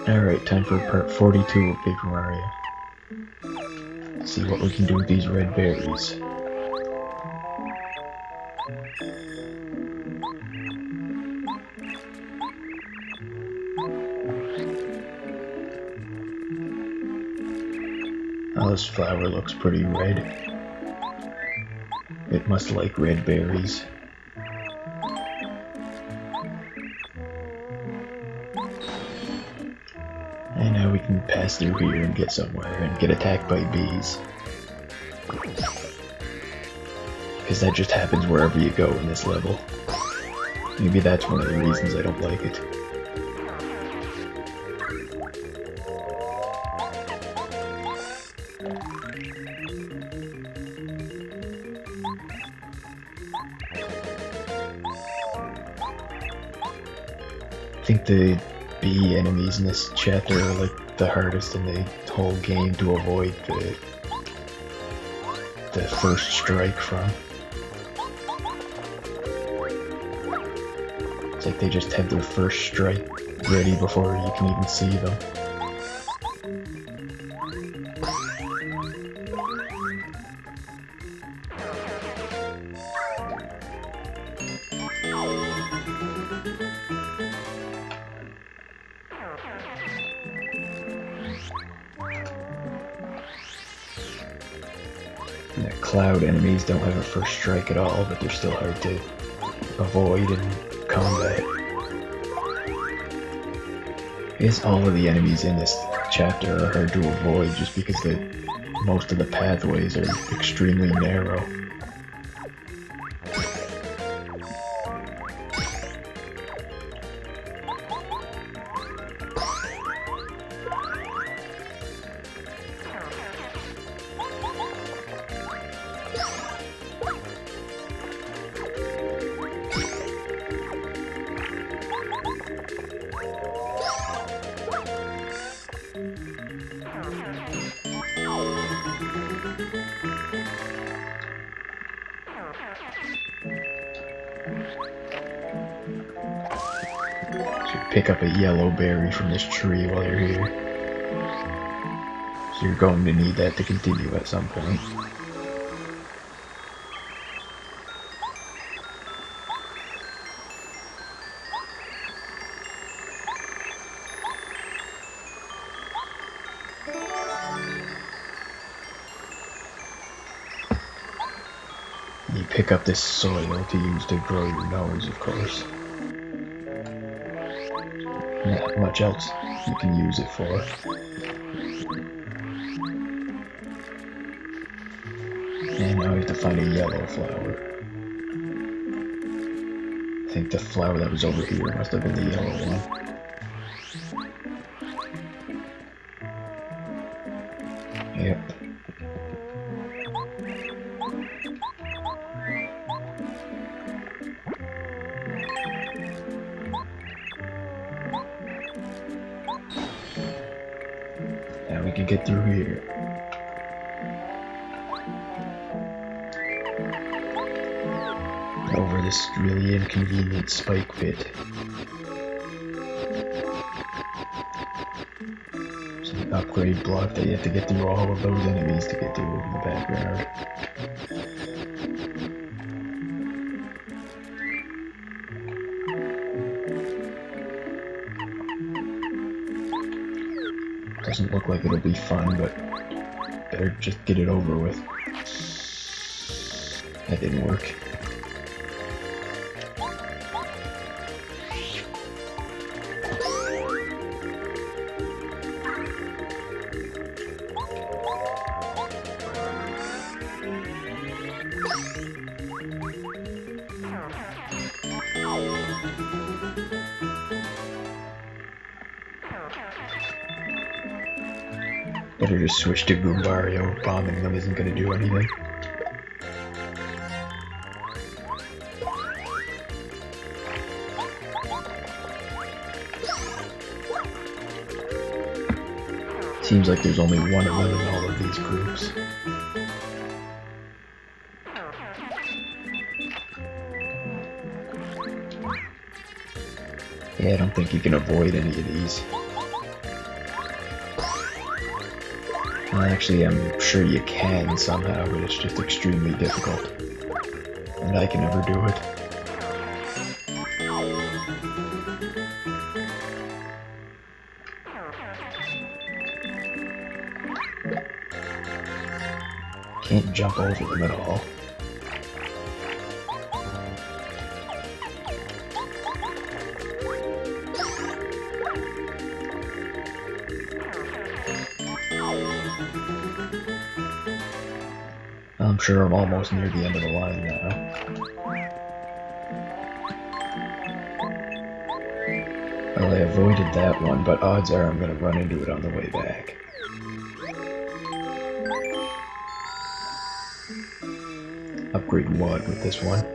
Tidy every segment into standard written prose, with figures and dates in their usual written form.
Alright, time for part 42 of Paper Mario. Let's see what we can do with these red berries. Oh, this flower looks pretty red. It must like red berries. And now we can pass through here and get somewhere and get attacked by bees. Because that just happens wherever you go in this level. Maybe that's one of the reasons I don't like it. I think the bee enemies in this chapter are like the hardest in the whole game to avoid the first strike from. It's like they just have their first strike ready before you can even see them. And the cloud enemies don't have a first strike at all, but they're still hard to avoid in combat. I guess all of the enemies in this chapter are hard to avoid just because most of the pathways are extremely narrow. Should pick up a yellow berry from this tree while you're here. So you're going to need that to continue at some point. You pick up this soil to use to grow your nose, of course. Not much else you can use it for. And now we have to find a yellow flower. I think the flower that was over here must have been the yellow one. Yep. Now we can get through here. Over this really inconvenient spike pit. There's an upgrade block that you have to get through all of those enemies to get to in the background. Doesn't look like it'll be fun, but better just get it over with. That didn't work. Better just switch to Goombario. Bombing them isn't going to do anything. Seems like there's only one of them in all of these groups. Yeah, I don't think you can avoid any of these. Well, actually, I'm sure you can somehow, but it's just extremely difficult. And I can never do it. Can't jump over them at all. I'm sure I'm almost near the end of the line now. Well, I avoided that one, but odds are I'm gonna run into it on the way back. Upgrade Watt with this one.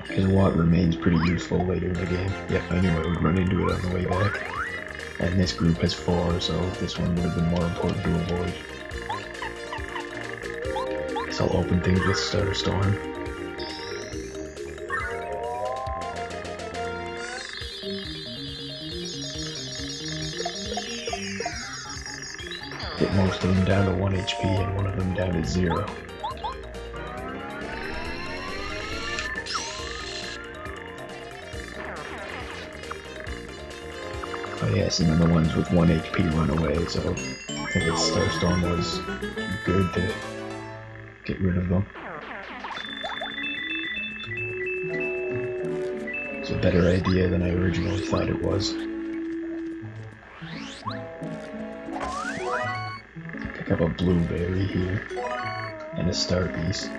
Because Watt remains pretty useful later in the game. Yep, I knew I would run into it on the way back. And this group has 4, so this one would have been more important to avoid. Guess I'll open things with Star Storm. Get most of them down to 1 HP and one of them down to 0. Oh yes, and then the ones with 1 HP run away, so I think that Starstorm was good to get rid of them. It's a better idea than I originally thought it was. Pick up a blueberry here, and a star piece.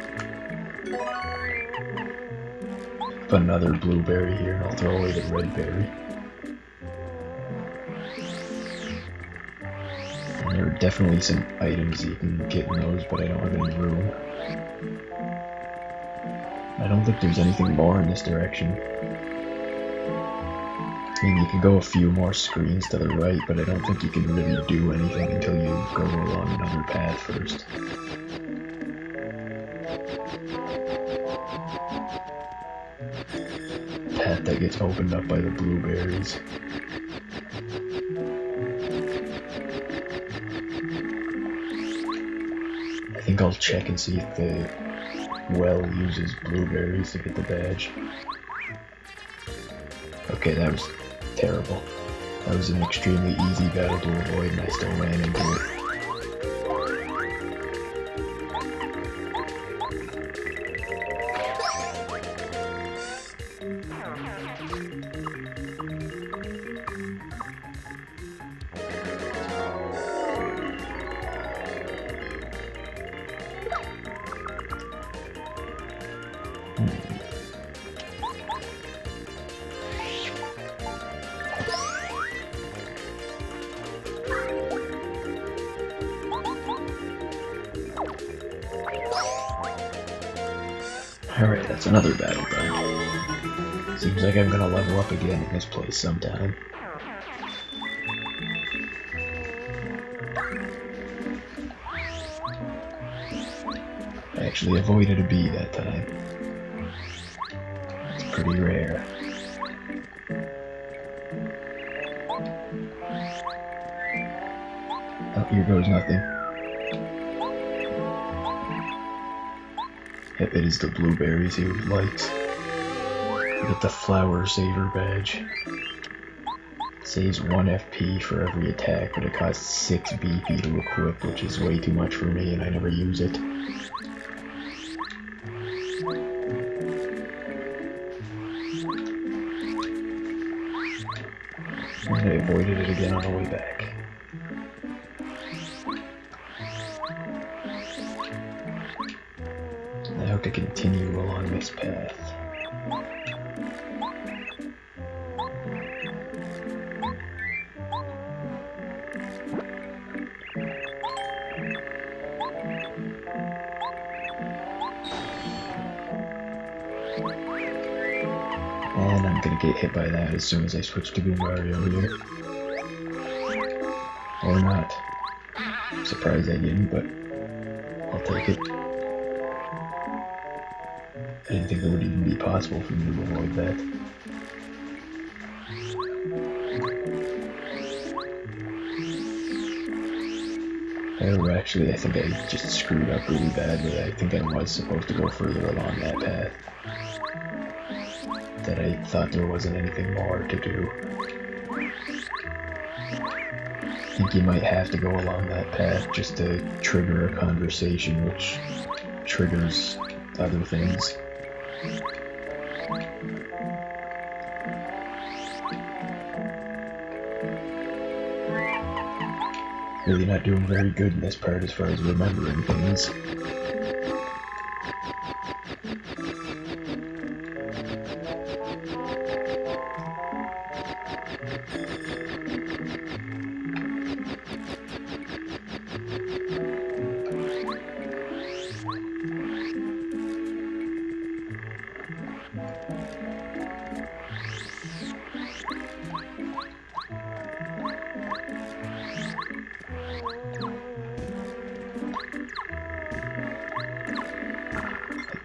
Put another blueberry here, and I'll throw away the red berry. And there are definitely some items you can get in those, but I don't have any room. I don't think there's anything more in this direction. I mean, you can go a few more screens to the right, but I don't think you can really do anything until you go along another path first. Path that gets opened up by the blueberries. I think I'll check and see if the well uses blueberries to get the badge. Okay, that was terrible. That was an extremely easy battle to avoid, and I still ran into it. Alright, that's another battle done. Seems like I'm gonna level up again in this place sometime. I actually avoided a bee that time. It's pretty rare. Oh, here goes nothing. Yep, it is the blueberries he likes. You get the Flower Saver badge. It saves 1 FP for every attack, but it costs 6 BP to equip, which is way too much for me, and I never use it. And I avoided it again on the way back. Now to continue along this path. And I'm gonna get hit by that as soon as I switch to Goombario here. Or not. I'm surprised I didn't, but I'll take it. I didn't think it would even be possible for me to avoid that. Oh, actually, I think I just screwed up really badly. I think I was supposed to go further along that path. That I thought there wasn't anything more to do. I think you might have to go along that path just to trigger a conversation, which triggers other things. Really not doing very good in this part as far as remembering things.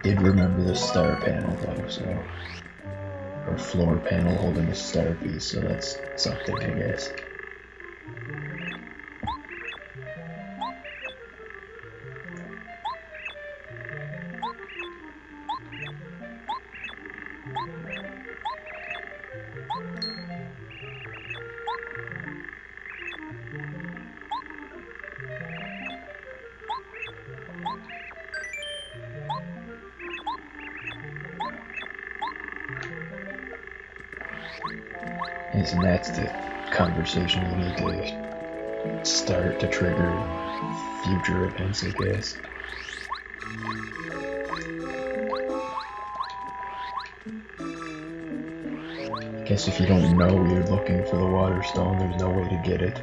Did remember the star panel though, so, or floor panel holding a star piece, so that's something, I guess. And that's the conversation you need to start to trigger future events, I guess. I guess if you don't know you're looking for the water stone, there's no way to get it.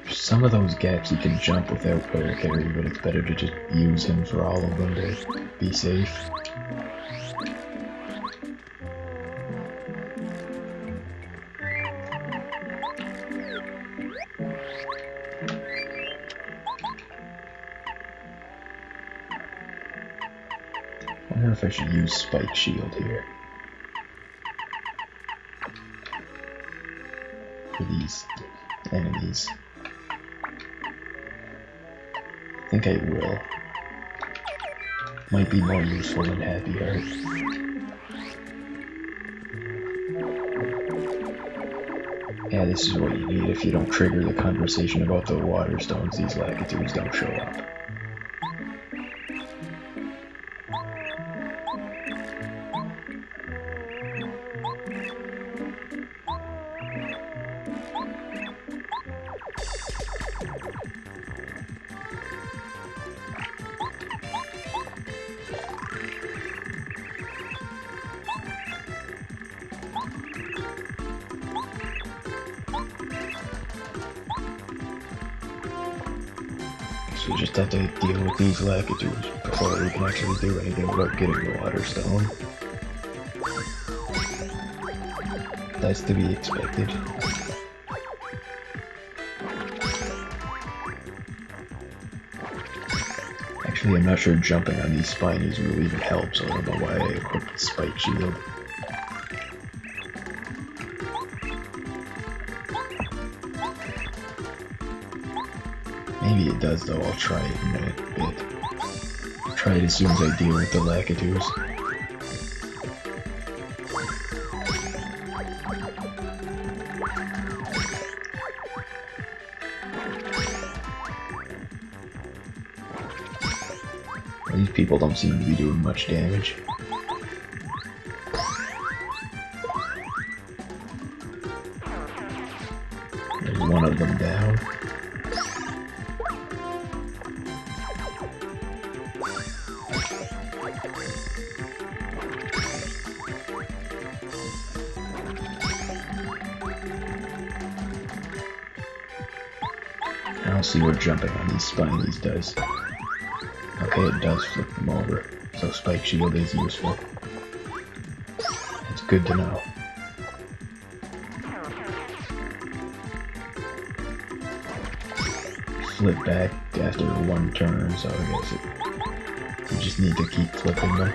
Some of those gaps you can jump without Parakarry, but it's better to just use him for all of them to be safe. I wonder if I should use Spike Shield here. For these enemies. I think I will. Might be more useful than Happy Heart. Yeah, this is what you need if you don't trigger the conversation about the water stones. These Lakitus don't show up. So we just have to deal with these Lakitus before we can actually do anything about getting the water stone. That's to be expected. Actually, I'm not sure jumping on these spinies will even help, so I don't know why I equipped the Spike Shield. Maybe it does though, I'll try it in a bit. I'll try it as soon as I deal with the Lakitus. These people don't seem to be doing much damage. There's one of them down. I don't see what jumping on these spinies does. Okay, it does flip them over, so Spike Shield is useful. It's good to know. flip back after one turn, so I guess we just need to keep flipping them.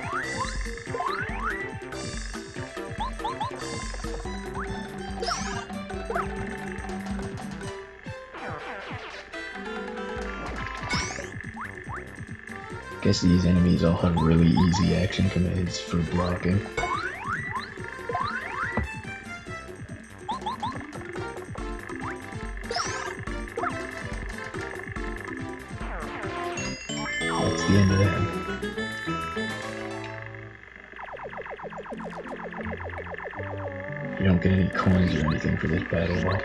I guess these enemies all have really easy action commands for blocking. That's the end of that. You don't get any coins or anything for this battle though.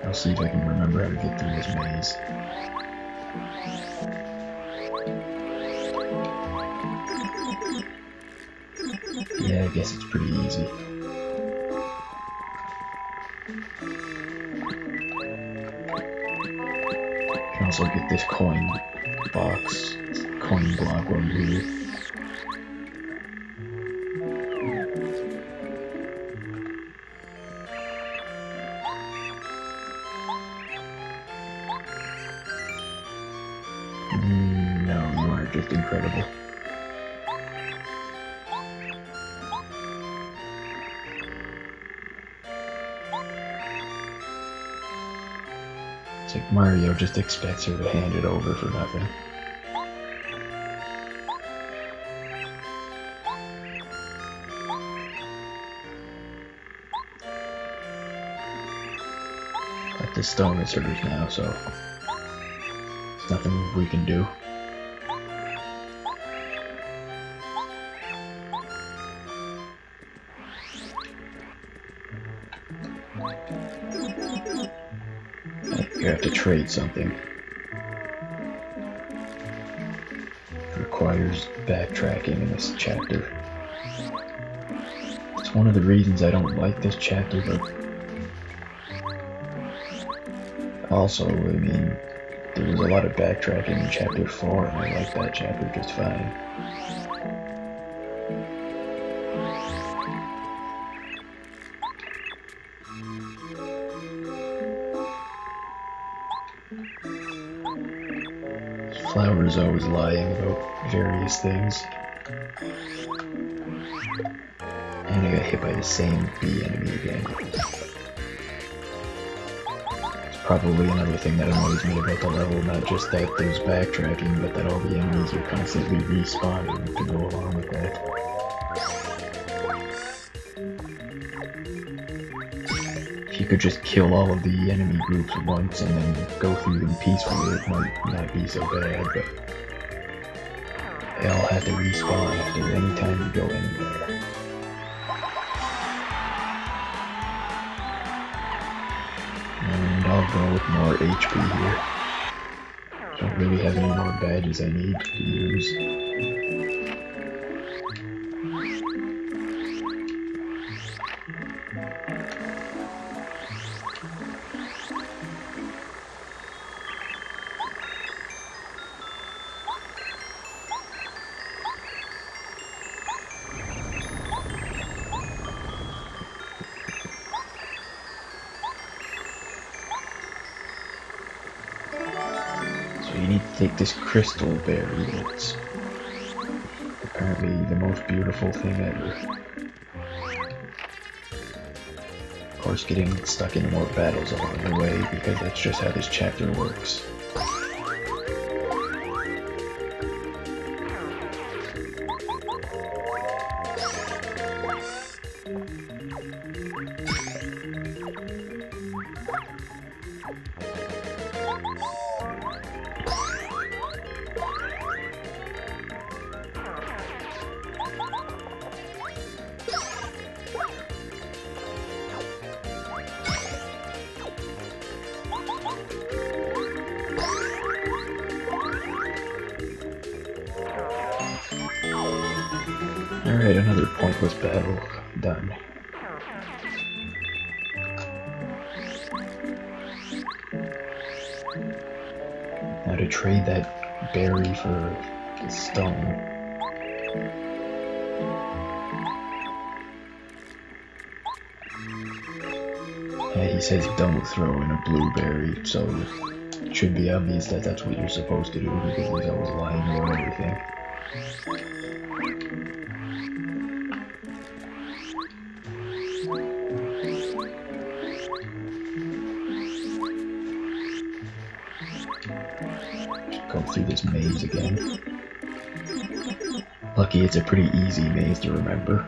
I'll see if I can remember how to get through this maze. Yeah, I guess it's pretty easy. You can also get this coin box, coin block over here. No, you are just incredible. It's like Mario just expects her to hand it over for nothing. But the stone is hers now, so there's nothing we can do. You have to trade something. It requires backtracking in this chapter. It's one of the reasons I don't like this chapter, but also, I mean, there was a lot of backtracking in chapter 4, and I like that chapter just fine. Flower is always lying about various things. And I got hit by the same bee enemy again. It's probably another thing that annoys me about the level, not just that there's backtracking, but that all the enemies are constantly respawning to go along with that. If you could just kill all of the enemy groups once and then go through them peacefully, it might not be so bad, but they all have to respawn after any time you go anywhere. And I'll go with more HP here. Don't really have any more badges I need to use. You need to take this crystal berry that's apparently the most beautiful thing ever. Of course, getting stuck in more battles along the way, because that's just how this chapter works. Alright, another pointless battle done. Now to trade that berry for the stone. Yeah, he says don't throw in a blueberry, so it should be obvious that that's what you're supposed to do because he's always lying about everything. Go through this maze again. Lucky it's a pretty easy maze to remember.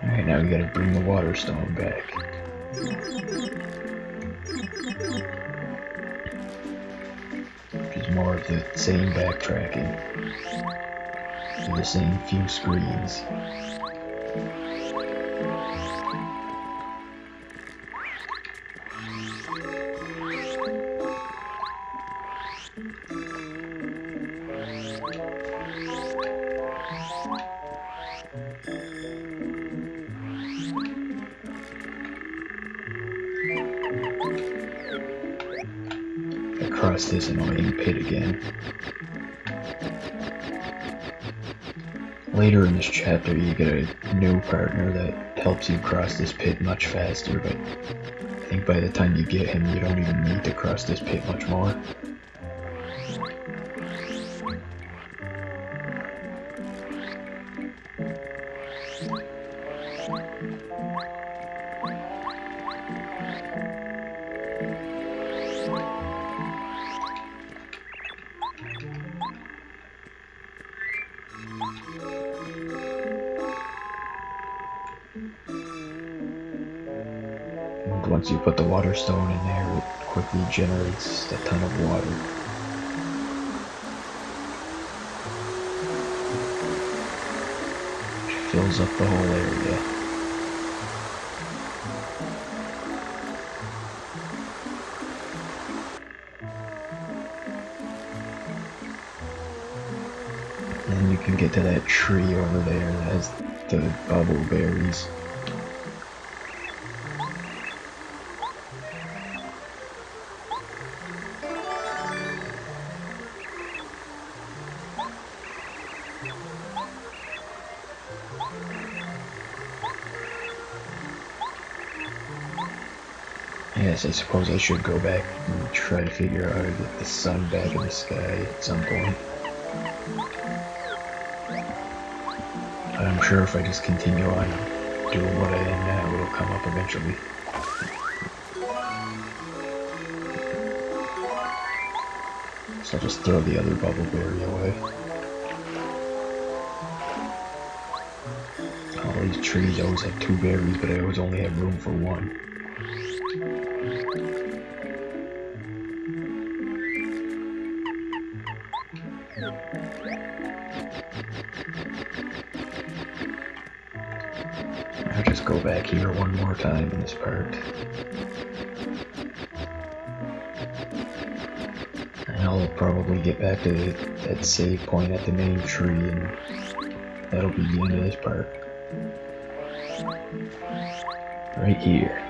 Alright, now we gotta bring the water stone back. Which is more of the same backtracking. To the same few screens. Across this annoying pit again. Later in this chapter you get a new partner that helps you cross this pit much faster, but I think by the time you get him you don't even need to cross this pit much more. And once you put the water stone in there, it quickly generates a ton of water. Which fills up the whole area. And then you can get to that tree over there that has the bubble berries. Yes, I suppose I should go back and try to figure out how to get the sun back in the sky at some point. But I'm sure if I just continue on doing what I am now, it'll come up eventually. So I'll just throw the other bubble berry away. All these trees always have 2 berries, but I always only have room for 1. I'll just go back here one more time in this part. And I'll probably get back to that save point at the main tree, and that'll be the end of this part. Right here.